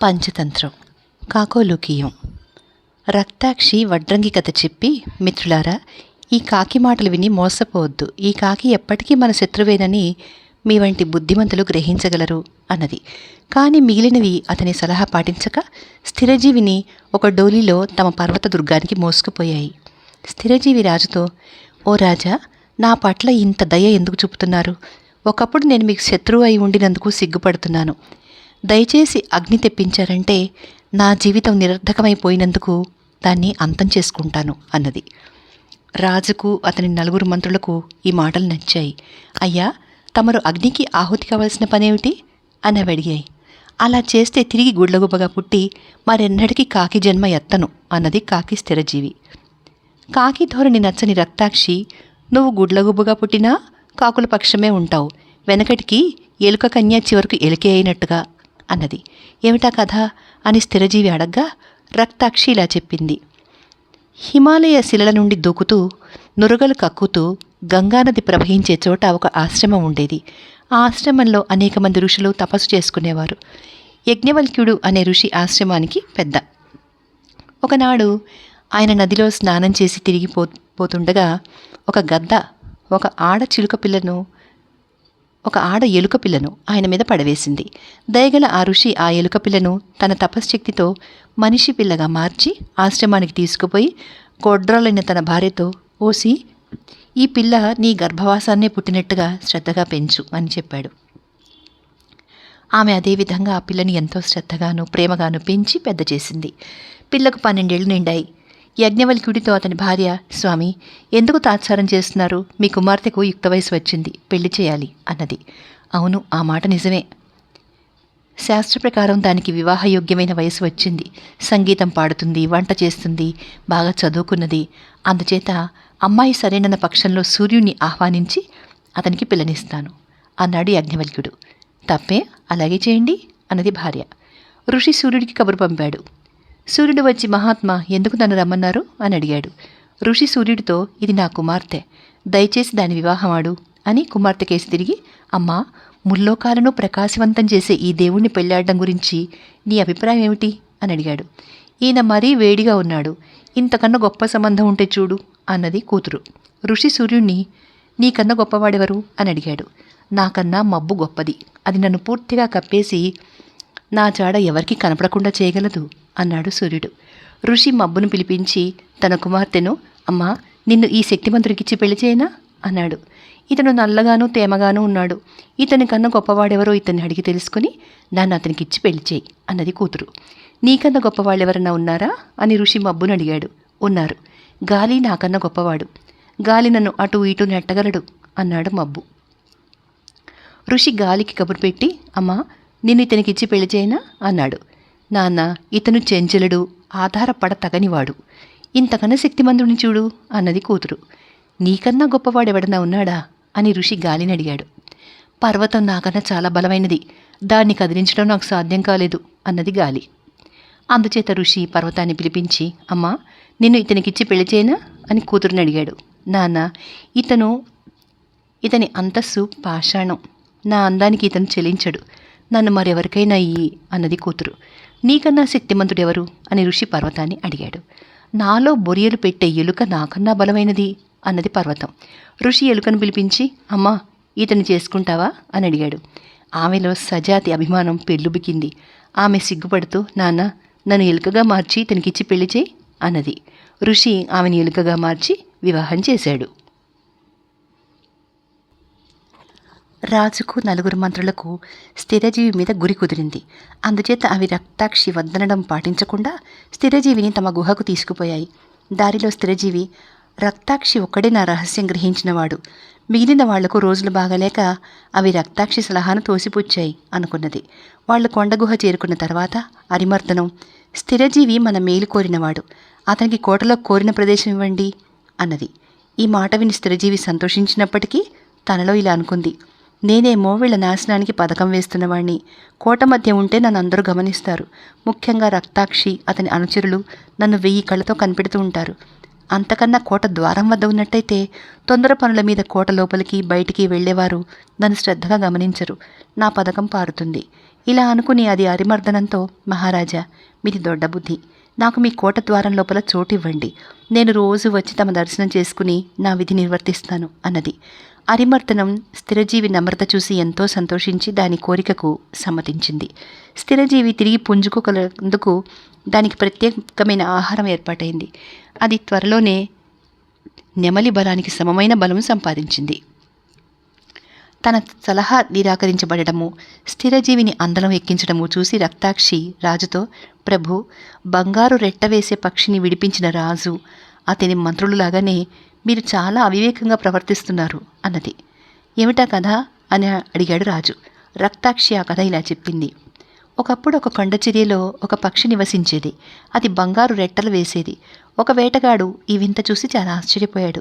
పంచతంత్రం కాకోలుకీయం. రక్తాక్షి వడ్రంగి కథ చెప్పి, మిత్రులారా, ఈ కాకి మాటలు విని మోసపోవద్దు. ఈ కాకి ఎప్పటికీ మన శత్రువేనని మీ వంటి బుద్ధిమంతులు గ్రహించగలరు అన్నది. కానీ మిగిలినవి అతని సలహా పాటించక స్థిరజీవిని ఒక డోలీలో తమ పర్వత దుర్గానికి మోసుకుపోయాయి. స్థిరజీవి రాజుతో, ఓ రాజా, నా పట్ల ఇంత దయ ఎందుకు చూపుతున్నారు? ఒకప్పుడు నేను మీకు శత్రువు అయి ఉండినందుకు సిగ్గుపడుతున్నాను. దయచేసి అగ్ని తెప్పించారంటే నా జీవితం నిరర్ధకమైపోయినందుకు దాన్ని అంతం చేసుకుంటాను అన్నది. రాజుకు అతని 4 మంత్రులకు ఈ మాటలు నచ్చాయి. అయ్యా, తమరు అగ్నికి ఆహుతి కావలసిన పనేమిటి అని అవి అడిగాయి. అలా చేస్తే తిరిగి గుడ్లగుబ్బగా పుట్టి మరెన్నటికీ కాకి జన్మ ఎత్తను అన్నది కాకి స్థిరజీవి. కాకి ధోరణి నచ్చని రక్తాక్షి, నువ్వు గుడ్లగుబ్బగా పుట్టినా కాకుల పక్షమే ఉంటావు, వెనకటికి ఎలుక కన్య చివరకు ఎలుకే అయినట్టుగా అన్నది. ఏమిటా కథ అని స్థిరజీవి అడగ్గా రక్తాక్షి ఇలా చెప్పింది. హిమాలయ శిలల నుండి దూకుతూ నురగలు కక్కుతూ గంగానది ప్రవహించే చోట ఒక ఆశ్రమం ఉండేది. ఆ ఆశ్రమంలో అనేక మంది ఋషులు తపస్సు చేసుకునేవారు. యజ్ఞవల్క్యుడు అనే ఋషి ఆశ్రమానికి పెద్ద. ఒకనాడు ఆయన నదిలో స్నానం చేసి తిరిగి పోతుండగా ఒక గద్ద ఒక ఆడ ఎలుక పిల్లను ఆయన మీద పడవేసింది. దయగల ఆ ఋషి ఆ ఎలుక పిల్లను తన తపశ్శక్తితో మనిషి పిల్లగా మార్చి ఆశ్రమానికి తీసుకుపోయి గొడ్రాలైన తన భార్యతో, ఓసి, ఈ పిల్ల నీ గర్భవాసాన్నే పుట్టినట్టుగా శ్రద్ధగా పెంచు అని చెప్పాడు. ఆమె అదేవిధంగా ఆ పిల్లని ఎంతో శ్రద్ధగాను ప్రేమగాను పెంచి పెద్ద చేసింది. పిల్లకు 12 ఏళ్ళు నిండాయి. యజ్ఞవల్క్యుడితో అతని భార్య, స్వామి, ఎందుకు తాత్సారం చేస్తున్నారు? మీ కుమార్తెకు యుక్త వయసు వచ్చింది, పెళ్లి చేయాలి అన్నది. అవును, ఆ మాట నిజమే. శాస్త్ర ప్రకారం దానికి వివాహయోగ్యమైన వయసు వచ్చింది. సంగీతం పాడుతుంది, వంట చేస్తుంది, బాగా చదువుకున్నది. అందుచేత అమ్మాయి సరైన పక్షంలో సూర్యుడిని ఆహ్వానించి అతనికి పిల్లనిస్తాను అన్నాడు యజ్ఞవల్క్యుడు. తప్పే, అలాగే చేయండి అన్నది భార్య. ఋషి సూర్యుడికి కబురు పంపాడు. సూర్యుడు వచ్చి, మహాత్మా, ఎందుకు నన్ను రమ్మన్నారు అని అడిగాడు. ఋషి సూర్యుడితో, ఇది నా కుమార్తె, దయచేసి దాని వివాహమాడు అని కుమార్తె కేసి తిరిగి, అమ్మా, ముల్లోకాలను ప్రకాశవంతం చేసే ఈ దేవుణ్ణి పెళ్లాడడం గురించి నీ అభిప్రాయం ఏమిటి అని అడిగాడు. ఈయన మరీ వేడిగా ఉన్నాడు, ఇంతకన్నా గొప్ప సంబంధం ఉంటే చూడు అన్నది కూతురు. ఋషి సూర్యుణ్ణి, నీకన్నా గొప్పవాడెవరు అని అడిగాడు. నాకన్నా మబ్బు గొప్పది, అది నన్ను పూర్తిగా కప్పేసి నా జాడ ఎవరికీ కనపడకుండా చేయగలదు అన్నాడు సూర్యుడు. ఋషి మబ్బును పిలిపించి తన కుమార్తెను, అమ్మా, నిన్ను ఈ శక్తిమంతుడికిచ్చి పెళ్లి చేయనా అన్నాడు. ఇతను నల్లగాను తేమగాను ఉన్నాడు, ఇతని కన్నా గొప్పవాడెవరో ఇతన్ని అడిగి తెలుసుకుని దాన్ని అతనికిచ్చి పెళ్లి చేయి అన్నది కూతురు. నీకన్నా గొప్పవాళ్ళెవరన్నా ఉన్నారా అని ఋషి మబ్బును అడిగాడు. ఉన్నారు, గాలి నాకన్నా గొప్పవాడు, గాలి నన్ను అటు ఇటు నెట్టగలడు అన్నాడు మబ్బు. ఋషి గాలికి కబురు పెట్టి, అమ్మా, నిన్ను ఇతనికిచ్చి పెళ్లి చేయనా అన్నాడు. నాన్న, ఇతను చెంచలుడు, ఆధారపడ తగనివాడు, ఇంతకన్నా శక్తిమంతుడిని చూడు అన్నది కూతురు. నీకన్నా గొప్పవాడెవడన్నా ఉన్నాడా అని ఋషి గాలిని అడిగాడు. పర్వతం నాకన్నా చాలా బలమైనది, దాన్ని కదిలించడం నాకు సాధ్యం కాలేదు అన్నది గాలి. అందుచేత ఋషి పర్వతాన్ని పిలిపించి, అమ్మా, నిన్ను ఇతనికిచ్చి పెళ్లి చేయనా అని కూతురుని అడిగాడు. నాన్న, ఇతని అంతస్సు పాషాణం, నా అందానికి ఇతను చెలించడు, నన్ను మరెవరికైనా ఇయ్యి అన్నది కూతురు. నీకన్నా శక్తిమంతుడెవరు అని ఋషి పర్వతాన్ని అడిగాడు. నాలో బొరియలు పెట్టే ఎలుక నాకన్నా బలమైనది అన్నది పర్వతం. ఋషి ఎలుకను పిలిపించి, అమ్మా, ఇతను చేసుకుంటావా అని అడిగాడు. ఆమెలో సజాతి అభిమానం పెళ్ళుబికింది. ఆమె సిగ్గుపడుతూ, నాన్న, నన్ను ఎలుకగా మార్చి ఇతనికిచ్చి పెళ్లి చేయి అన్నది. ఋషి ఆమెను ఎలుకగా మార్చి వివాహం చేశాడు. రాజుకు 4 మంత్రులకు స్థిరజీవి మీద గురి కుదిరింది. అందుచేత అవి రక్తాక్షి వద్దనడం పాటించకుండా స్థిరజీవిని తమ గుహకు తీసుకుపోయాయి. దారిలో స్థిరజీవి, రక్తాక్షి ఒక్కడే నా రహస్యం గ్రహించినవాడు, మిగిలిన వాళ్లకు రోజులు బాగలేక అవి రక్తాక్షి సలహాను తోసిపుచ్చాయి అనుకున్నది. వాళ్ళు కొండగుహ చేరుకున్న తర్వాత అరిమర్దనం, స్థిరజీవి మన మేలు కోరినవాడు, అతనికి కోటలో కోరిన ప్రదేశం ఇవ్వండి అన్నది. ఈ మాట విని స్థిరజీవి సంతోషించినప్పటికీ తనలో ఇలా అనుకుంది, నేనేమో వీళ్ళ నాశనానికి పథకం వేస్తున్నవాణ్ణి, కోట మధ్య ఉంటే నన్ను అందరూ గమనిస్తారు, ముఖ్యంగా రక్తాక్షి అతని అనుచరులు నన్ను 1000 కళ్ళతో కనిపెడుతూ ఉంటారు. అంతకన్నా కోట ద్వారం వద్ద ఉన్నట్టయితే తొందర పనుల మీద కోట లోపలికి బయటికి వెళ్ళేవారు నన్ను శ్రద్ధగా గమనించరు, నా పథకం పారుతుంది. ఇలా అనుకుని అది అరిమర్దనంతో, మహారాజా, మీది దొడ్డ బుద్ధి. నాకు మీ కోట ద్వారం లోపల చోటు ఇవ్వండి. నేను రోజు వచ్చి తమ దర్శనం చేసుకుని నా విధి నిర్వర్తిస్తాను అన్నది. అరిమర్దనం స్థిరజీవి నమ్రత చూసి ఎంతో సంతోషించి దాని కోరికకు సమ్మతించింది. స్థిరజీవి తిరిగి పుంజుకోగలందుకు దానికి ప్రత్యేకమైన ఆహారం ఏర్పాటైంది. అది త్వరలోనే నెమలి బలానికి సమమైన బలం సంపాదించింది. తన సలహా నిరాకరించబడము, స్థిరజీవిని అందలం ఎక్కించడము చూసి రక్తాక్షి రాజుతో, ప్రభు, బంగారు రెట్ట వేసే పక్షిని విడిపించిన రాజు, అతని మంత్రులులాగానే మీరు చాలా అవివేకంగా ప్రవర్తిస్తున్నారు అన్నది. ఏమిటా కథ అని అడిగాడు రాజు. రక్తాక్షి ఆ కథ ఇలా చెప్పింది. ఒకప్పుడు ఒక కొండచర్యలో ఒక పక్షి నివసించేది. అది బంగారు రెట్టలు వేసేది. ఒక వేటగాడు ఈ వింత చూసి చాలా ఆశ్చర్యపోయాడు.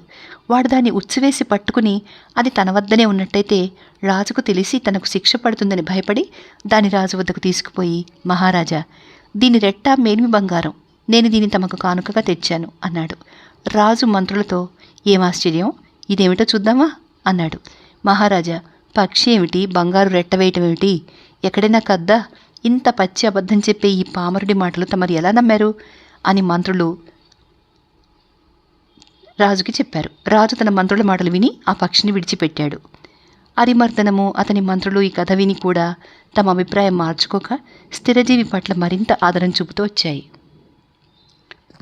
వాడు దాన్ని ఉచ్చువేసి పట్టుకుని అది తన వద్దనే ఉన్నట్టయితే రాజుకు తెలిసి తనకు శిక్ష పడుతుందని భయపడి దాని రాజు వద్దకు తీసుకుపోయి, మహారాజా, దీని రెట్ట మేలిమి బంగారం, నేను దీన్ని తమకు కానుకగా తెచ్చాను అన్నాడు. రాజు మంత్రులతో, ఏం ఆశ్చర్యం, ఇదేమిటో చూద్దామా అన్నాడు. మహారాజా, పక్షి ఏమిటి, బంగారు రెట్ట వేయటం ఏమిటి, ఎక్కడైనా కద్దా, ఇంత పచ్చి అబద్ధం చెప్పే ఈ పామరుడి మాటలు తమరు ఎలా నమ్మారు అని మంత్రులు రాజుకి చెప్పారు. రాజు తన మంత్రుల మాటలు విని ఆ పక్షిని విడిచిపెట్టాడు. అరిమర్దనము అతని మంత్రులు ఈ కథ విని కూడా తమ అభిప్రాయం మార్చుకోక స్థిరజీవి పట్ల మరింత ఆదరణ చూపుతూ వచ్చాయి.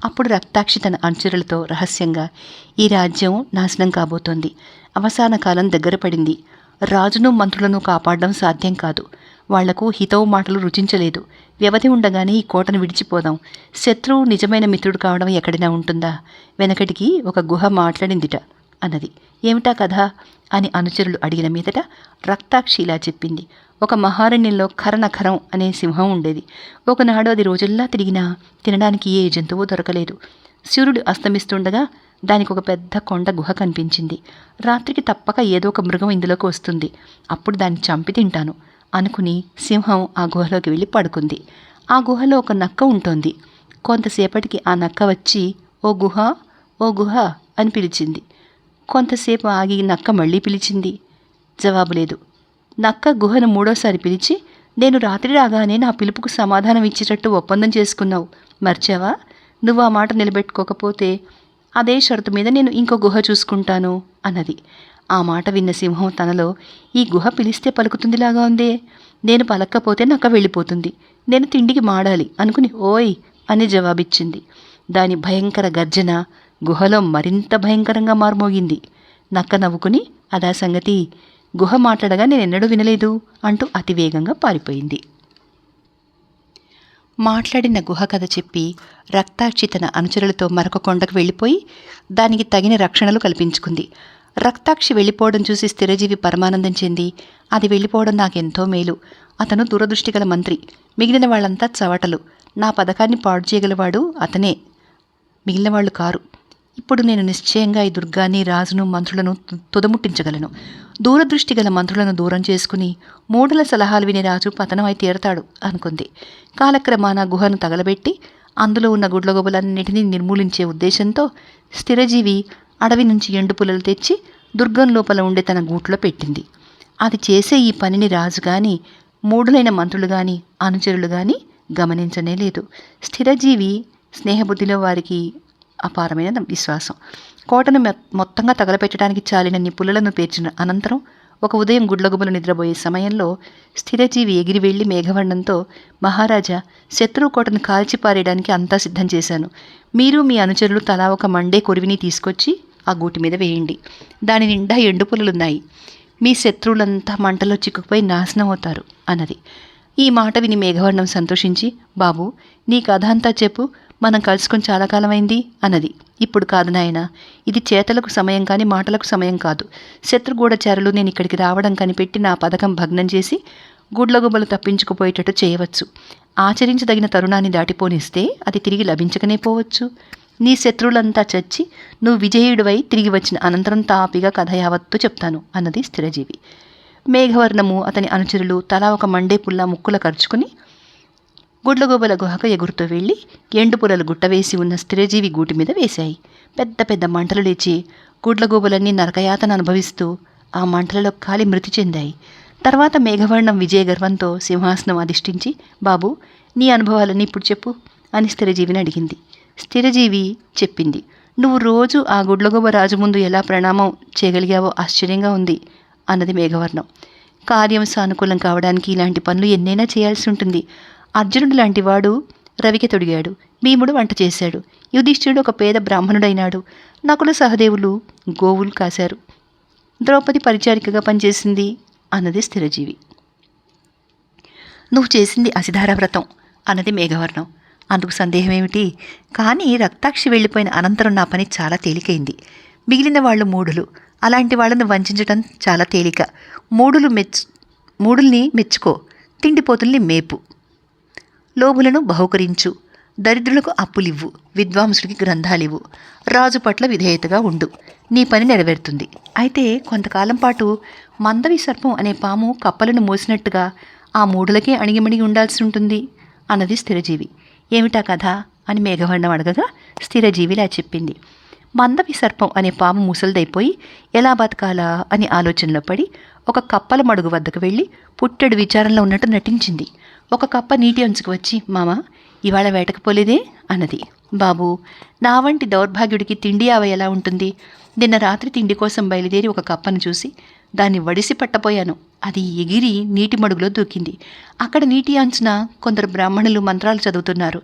అప్పుడు రక్తాక్షి తన అనుచరులతో రహస్యంగా, ఈ రాజ్యం నాశనం కాబోతోంది. అవసాన కాలం దగ్గర పడింది. రాజును మంత్రులను కాపాడడం సాధ్యం కాదు. వాళ్లకు హితవు మాటలు రుచించలేదు. వ్యవధి ఉండగానే ఈ కోటను విడిచిపోదాం. శత్రువు నిజమైన మిత్రుడు కావడం ఎక్కడైనా ఉంటుందా? వెనకటికి ఒక గుహ మాట్లాడిందిట అన్నది. ఏమిటా కథ అని అనుచరులు అడిగిన మీదట రక్తాక్షి ఇలా చెప్పింది. ఒక మహారణ్యంలో ఖరనఖరం అనే సింహం ఉండేది. ఒకనాడు అది రోజుల్లా తిరిగినా తినడానికి ఏ జంతువు దొరకలేదు. సూర్యుడు అస్తమిస్తుండగా దానికి ఒక పెద్ద కొండ గుహ కనిపించింది. రాత్రికి తప్పక ఏదో ఒక మృగం ఇందులోకి వస్తుంది. అప్పుడు దాన్ని చంపి తింటాను అనుకుని సింహం ఆ గుహలోకి వెళ్ళి పడుకుంది. ఆ గుహలో ఒక నక్క ఉంటుంది. కొంతసేపటికి ఆ నక్క వచ్చి, ఓ గుహ, ఓ గుహ అని పిలిచింది. కొంతసేపు ఆగి నక్క మళ్ళీ పిలిచింది. జవాబు లేదు. నక్క గుహను మూడోసారి పిలిచి, నేను రాత్రి రాగానే నా పిలుపుకు సమాధానం ఇచ్చేటట్టు ఒప్పందం చేసుకున్నావు, మర్చావా? నువ్వు ఆ మాట నిలబెట్టుకోకపోతే అదే షరతు మీద నేను ఇంకో గుహ చూసుకుంటాను అన్నది. ఆ మాట విన్న సింహం తనలో, ఈ గుహ పిలిస్తే పలుకుతుందిలాగా ఉందే, నేను పలక్కపోతే నక్క వెళ్ళిపోతుంది, నేను తిండికి మాడాలి అనుకుని ఓయ్ అని జవాబిచ్చింది. దాని భయంకర గర్జన గుహలో మరింత భయంకరంగా మారుమోగింది. నక్క నవ్వుకుని, అదా సంగతి, గుహ మాట్లాడగా నేనెన్నడూ వినలేదు అంటూ అతివేగంగా పారిపోయింది. మాట్లాడిన గుహ కథ చెప్పి రక్తాక్షి తన అనుచరులతో మరొక కొండకు వెళ్ళిపోయి దానికి తగిన రక్షణలు కల్పించుకుంది. రక్తాక్షి వెళ్ళిపోవడం చూసి స్థిరజీవి పరమానందం చెంది, అది వెళ్ళిపోవడం నాకెంతో మేలు. అతను దూరదృష్టిగల మంత్రి, మిగిలిన వాళ్ళంతా చవటలు. నా పథకాన్ని పాడు చేయగలవాడు అతనే, మిగిలిన వాళ్ళు కారు. ఇప్పుడు నేను నిశ్చయంగా ఈ దుర్గాన్ని, రాజును, మంత్రులను తుదముట్టించగలను. దూరదృష్టి గల మంత్రులను దూరం చేసుకుని మూఢుల సలహాలు విని రాజు పతనమై తీరతాడు అనుకుంది. కాలక్రమాన గుహను తగలబెట్టి అందులో ఉన్న గుడ్లగొబలన్నిటినీ నిర్మూలించే ఉద్దేశంతో స్థిరజీవి అడవి నుంచి ఎండు పుల్లలు తెచ్చి దుర్గం లోపల ఉండే తన గూట్లో పెట్టింది. అది చేసే ఈ పనిని రాజు గాని, మూఢులైన మంత్రులు గాని, అనుచరులు గాని గమనించనే లేదు. స్థిరజీవి స్నేహబుద్ధిలో వారికి అపారమైన విశ్వాసం. కోటను మొత్తంగా తగలపెట్టడానికి చాలినన్ని పుల్లలను పేర్చిన అనంతరం ఒక ఉదయం గుడ్లగుబలు నిద్రపోయే సమయంలో స్థిరజీవి ఎగిరి వెళ్లి మేఘవర్ణంతో, మహారాజా, శత్రువు కోటను కాల్చిపారేయడానికి అంతా సిద్ధం చేశాను. మీరు మీ అనుచరులు తలా ఒక మండే కొరివిని తీసుకొచ్చి ఆ గూటి మీద వేయండి. దాని నిండా ఎండు పుల్లలున్నాయి. మీ శత్రువులంతా మంటలో చిక్కుకుపోయి నాశనం అవుతారు అన్నది. ఈ మాట విని మేఘవర్ణం సంతోషించి, బాబు, నీ కథ అంతా చెప్పు, మనం కలుసుకొని చాలా కాలమైంది అన్నది. ఇప్పుడు కాదు నాయన, ఇది చేతలకు సమయం కానీ మాటలకు సమయం కాదు. శత్రుగూఢచారులు నేను ఇక్కడికి రావడం కనిపెట్టి నా పథకం భగ్నం చేసి గుడ్లగుబలు తప్పించుకుపోయేటట్టు చేయవచ్చు. ఆచరించదగిన తరుణాన్ని దాటిపోనిస్తే అది తిరిగి లభించకనే పోవచ్చు. నీ శత్రువులంతా చచ్చి నువ్వు విజయుడివై తిరిగి వచ్చిన అనంతరం తాపిగా కథ యావత్తు చెప్తాను అన్నది స్థిరజీవి. మేఘవర్ణము అతని అనుచరులు తలా ఒక మండే పుల్ల ముక్కుల ఖర్చుకుని గుడ్లగోబల గుహకు ఎగురుతూ వెళ్ళి ఎండు పుల్లలు గుట్టవేసి ఉన్న స్థిరజీవి గూటి మీద వేశాయి. పెద్ద పెద్ద మంటలు లేచి గుడ్లగోబలన్నీ నరకయాతన అనుభవిస్తూ ఆ మంటలలో కాలి మృతి చెందాయి. తర్వాత మేఘవర్ణం విజయగర్వంతో సింహాసనం అధిష్ఠించి, బాబు, నీ అనుభవాలన్నీ ఇప్పుడు చెప్పు అని స్థిరజీవిని అడిగింది. స్థిరజీవి చెప్పింది. నువ్వు రోజు ఆ గుడ్లగొబ్బ రాజు ముందు ఎలా ప్రణామం చేయగలిగావో ఆశ్చర్యంగా ఉంది అన్నది మేఘవర్ణం. కార్యం సానుకూలం కావడానికి ఇలాంటి పనులు ఎన్నైనా చేయాల్సి ఉంటుంది. అర్జునుడు లాంటి వాడు రవికి తొడిగాడు, భీముడు వంట చేశాడు, యుధిష్ఠిరుడు ఒక పేద బ్రాహ్మణుడైనాడు, నకుల సహదేవులు గోవులు కాశారు, ద్రౌపది పరిచారికగా పనిచేసింది అన్నది స్థిరజీవి. నువ్వు చేసింది అసిధార వ్రతం అన్నది మేఘవర్ణం. అందుకు సందేహమేమిటి? కానీ రక్తాక్షి వెళ్ళిపోయిన అనంతరం నా పని చాలా తేలికైంది. మిగిలిన వాళ్ళు మూఢులు. అలాంటి వాళ్ళను వంచడం చాలా తేలిక. మూఢుల్ని మెచ్చుకో, తిండిపోతుల్ని మేపు, లోభులను బహుకరించు, దరిద్రులకు అప్పులివ్వు, విద్వాంసుడికి గ్రంథాలివ్వు, రాజు పట్ల విధేయతగా ఉండు, నీ పని నెరవేరుతుంది. అయితే కొంతకాలం పాటు మందవి సర్పం అనే పాము కప్పలను మోసినట్టుగా ఆ మూఢులకే అణిగిమణిగి ఉండాల్సి ఉంటుంది అన్నది స్థిరజీవి. ఏమిటా కథ అని మేఘవర్ణం అడగగా స్థిరజీవిలా చెప్పింది. మందవి సర్పం అనే పాము ముసలిదైపోయి ఎలా బతకాలా అని ఆలోచనలో పడి ఒక కప్పల మడుగు వద్దకు వెళ్ళి పుట్టెడు విచారంలో ఉన్నట్టు నటించింది. ఒక కప్ప నీటి అంచుకు వచ్చి, మామ, ఇవాళ వేటకపోలేదే అన్నది. బాబు, నా వంటి దౌర్భాగ్యుడికి తిండి ఆవ ఎలా ఉంటుంది? నిన్న రాత్రి తిండి కోసం బయలుదేరి ఒక కప్పను చూసి దాన్ని వడిసి పట్టపోయాను. అది ఎగిరి నీటి మడుగులో దూకింది. అక్కడ నీటి అంచున కొందరు బ్రాహ్మణులు మంత్రాలు చదువుతున్నారు.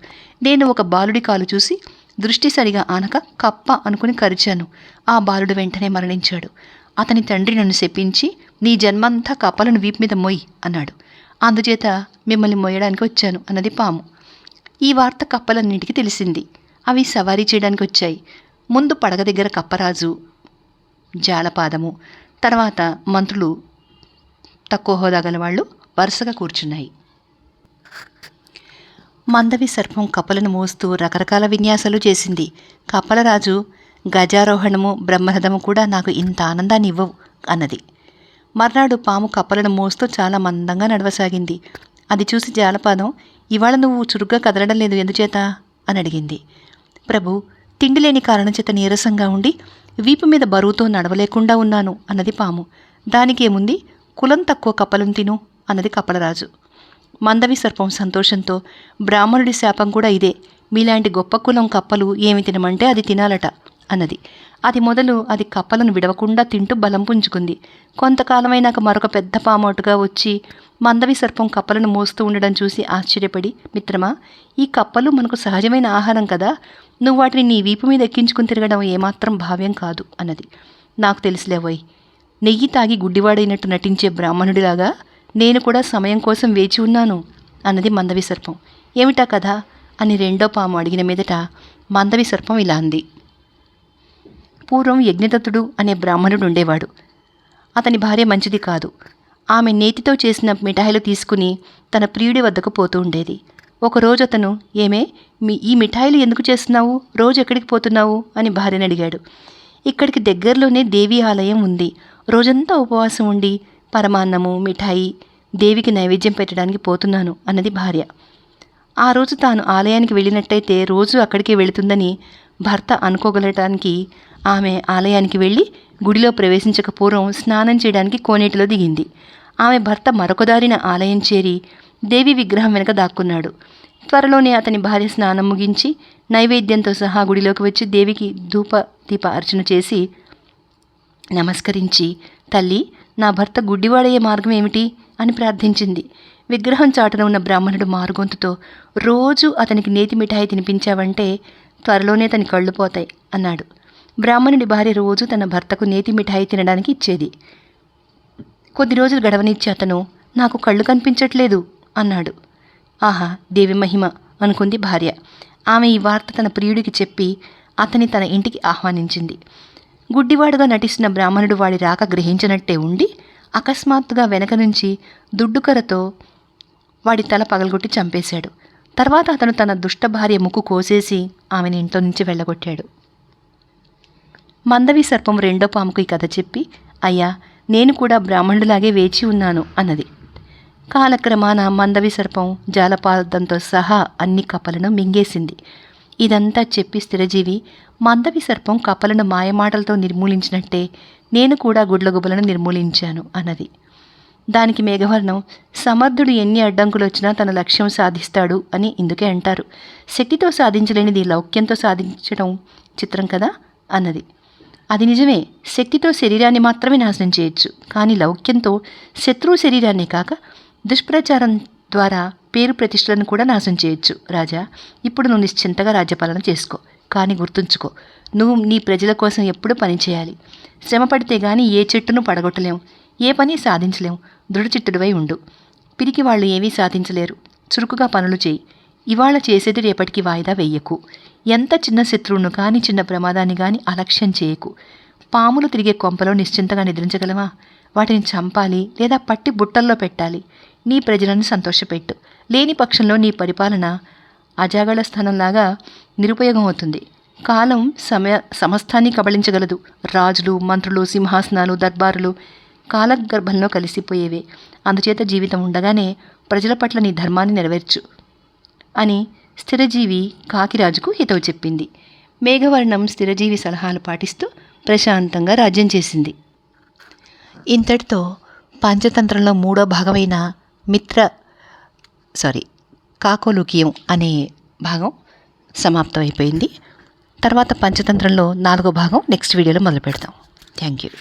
నేను ఒక బాలుడి కాలు చూసి దృష్టి సరిగా ఆనక కప్ప అనుకుని కరిచాను. ఆ బాలుడు వెంటనే మరణించాడు. అతని తండ్రి నన్ను శపించి, నీ జన్మంతా కప్పలను వీపు మీద మొయ్యి అన్నాడు. అందుచేత మిమ్మల్ని మోయడానికి వచ్చాను అన్నది పాము. ఈ వార్త కప్పలన్నింటికి తెలిసింది. అవి సవారీ చేయడానికి వచ్చాయి. ముందు పడగ దగ్గర కప్పరాజు, జాలపాదము, తర్వాత మంత్రులు, తక్కువ హోదా గల వాళ్ళు వరుసగా కూర్చున్నాయి. మందవి సర్పం కప్పలను మోస్తూ రకరకాల విన్యాసాలు చేసింది. కప్పలరాజు, గజారోహణము, బ్రహ్మరథము కూడా నాకు ఇంత ఆనందాన్ని ఇవ్వవు అన్నది. మర్నాడు పాము కప్పలను మోస్తూ చాలా మందంగా నడవసాగింది. అది చూసి జాలపాదం, ఇవాళ నువ్వు చురుగ్గా కదలడం లేదు, ఎందుచేత అని అడిగింది. ప్రభు, తిండి లేని కారణం చేత నీరసంగా ఉండి వీపు మీద బరువుతో నడవలేకుండా ఉన్నాను అన్నది పాము. దానికేముంది, కులం తక్కువ కప్పలను తిను అన్నది కప్పలరాజు. మందవి సర్పం సంతోషంతో, బ్రాహ్మణుడి శాపం కూడా ఇదే, మీలాంటి గొప్ప కులం కప్పలు ఏమి తినమంటే అది తినాలట అన్నది. అది మొదలు అది కప్పలను విడవకుండా తింటూ బలం పుంజుకుంది. కొంతకాలమైనాక మరొక పెద్ద పామోటుగా వచ్చి మందవి సర్పం కప్పలను మోస్తూ ఉండడం చూసి ఆశ్చర్యపడి, మిత్రమా, ఈ కప్పలు మనకు సహజమైన ఆహారం కదా, నువ్వు వాటిని నీ వీపు మీద ఎక్కించుకుని తిరగడం ఏమాత్రం భావ్యం కాదు అన్నది. నాకు తెలిసిలేవోయ్, నెయ్యి తాగి గుడ్డివాడైనట్టు నటించే బ్రాహ్మణుడిలాగా నేను కూడా సమయం కోసం వేచి ఉన్నాను అన్నది మందవి సర్పం. ఏమిటా కథ అని రెండో పాము అడిగిన మీదట మందవి సర్పం ఇలా అంది. పూర్వం యజ్ఞదత్తుడు అనే బ్రాహ్మణుడు ఉండేవాడు. అతని భార్య మంచిది కాదు. ఆమె నేతితో చేసిన మిఠాయిలు తీసుకుని తన ప్రియుడి వద్దకు పోతూ ఉండేది. ఒకరోజు అతను, ఏమే, ఈ మిఠాయిలు ఎందుకు చేస్తున్నావు, రోజు ఎక్కడికి పోతున్నావు అని భార్యను అడిగాడు. ఇక్కడికి దగ్గరలోనే దేవి ఆలయం ఉంది, రోజంతా ఉపవాసం ఉండి పరమాన్నము, మిఠాయి దేవికి నైవేద్యం పెట్టడానికి పోతున్నాను అన్నది భార్య. ఆ రోజు తాను ఆలయానికి వెళ్ళినట్టయితే రోజు అక్కడికే వెళుతుందని భర్త అనుకోగలటానికి ఆమె ఆలయానికి వెళ్ళి గుడిలో ప్రవేశించక పూర్వం స్నానం చేయడానికి కోనేటిలో దిగింది. ఆమె భర్త మరొక దారిన ఆలయం చేరి దేవి విగ్రహం వెనక దాక్కున్నాడు. త్వరలోనే అతని భార్య స్నానం ముగించి నైవేద్యంతో సహా గుడిలోకి వచ్చి దేవికి ధూప దీప అర్చన చేసి నమస్కరించి, తల్లి, నా భర్త గుడ్డివాడయ్యే మార్గం ఏమిటి అని ప్రార్థించింది. విగ్రహం చాటున ఉన్న బ్రాహ్మణుడు మారుగొంతుతో, రోజు అతనికి నేతి మిఠాయి తినిపించావంటే త్వరలోనే అతని కళ్ళు పోతాయి అన్నాడు. బ్రాహ్మణుడి భార్య రోజు తన భర్తకు నేతి మిఠాయి తినడానికి ఇచ్చేది. కొద్ది రోజులు గడవనిచ్చి అతను, నాకు కళ్ళు కనిపించట్లేదు అన్నాడు. ఆహా, దేవి మహిమ అనుకుంది భార్య. ఆమె ఈ వార్త తన ప్రియుడికి చెప్పి అతని తన ఇంటికి ఆహ్వానించింది. గుడ్డివాడుగా నటిస్తున్న బ్రాహ్మణుడు వాడి రాక గ్రహించినట్టే ఉండి అకస్మాత్తుగా వెనక నుంచి దుడ్డుకరతో వాడి తల పగలగొట్టి చంపేశాడు. తర్వాత అతను తన దుష్ట భార్య ముక్కు కోసేసి ఆమెను ఇంట్లో నుంచి వెళ్ళగొట్టాడు. మందవి సర్పం రెండో పాముకు ఈ కథ చెప్పి, అయ్యా, నేను కూడా బ్రాహ్మణుడిలాగే వేచి ఉన్నాను అన్నది. కాలక్రమాన మందవి సర్పం జాలపాదంతో సహా అన్ని కప్పలను మింగేసింది. ఇదంతా చెప్పి స్థిరజీవి, మందవి సర్పం కప్పలను మాయమాటలతో నిర్మూలించినట్టే నేను కూడా గుడ్లగుబలను నిర్మూలించాను అన్నది. దానికి మేఘవర్ణం, సమర్థుడు ఎన్ని అడ్డంకులు వచ్చినా తన లక్ష్యం సాధిస్తాడు అని ఇందుకే అంటారు. శక్తితో సాధించలేనిది లౌక్యంతో సాధించడం చిత్రం కదా అన్నది. అది నిజమే, శక్తితో శరీరాన్ని మాత్రమే నాశనం చేయొచ్చు, కానీ లౌక్యంతో శత్రువు శరీరాన్నే కాక దుష్ప్రచారం ద్వారా పేరు ప్రతిష్టలను కూడా నాశనం చేయొచ్చు. రాజా, ఇప్పుడు నువ్వు నిశ్చింతగా రాజ్యపాలన చేసుకో, కానీ గుర్తుంచుకో, నువ్వు నీ ప్రజల కోసం ఎప్పుడూ పని చేయాలి. శ్రమ పడితే గానీ ఏ చెట్టును పడగొట్టలేం, ఏ పని సాధించలేం. దృఢచిత్తుడివై ఉండు. పిరికి వాళ్ళు ఏమీ సాధించలేరు. చురుకుగా పనులు చేయి. ఇవాళ చేసేది రేపటికి వాయిదా వెయ్యకు. ఎంత చిన్న శత్రువును కానీ చిన్న ప్రమాదాన్ని కానీ అలక్ష్యం చేయకు. పాములు తిరిగే కొంపలో నిశ్చింతగా నిద్రించగలవా? వాటిని చంపాలి లేదా పట్టి బుట్టల్లో పెట్టాలి. నీ ప్రజలను సంతోషపెట్టు. లేని పక్షంలో నీ పరిపాలన అజాగళ స్థానంలాగా నిరుపయోగం అవుతుంది. కాలం సమస్తాన్ని కబళించగలదు. రాజులు, మంత్రులు, సింహాసనాలు, దర్బారులు కాలగర్భంలో కలిసిపోయేవే. అందుచేత జీవితం ఉండగానే ప్రజల పట్ల నీ ధర్మాన్ని నెరవేర్చు అని స్థిరజీవి కాకిరాజుకు హితవు చెప్పింది. మేఘవర్ణం స్థిరజీవి సలహాలు పాటిస్తూ ప్రశాంతంగా రాజ్యం చేసింది. ఇంతటితో పంచతంత్రంలో 3వ భాగమైన కాకోలుకియం అనే భాగం సమాప్తమైపోయింది. తర్వాత పంచతంత్రంలో 4వ భాగం నెక్స్ట్ వీడియోలో మొదలు పెడతాం. Thank you.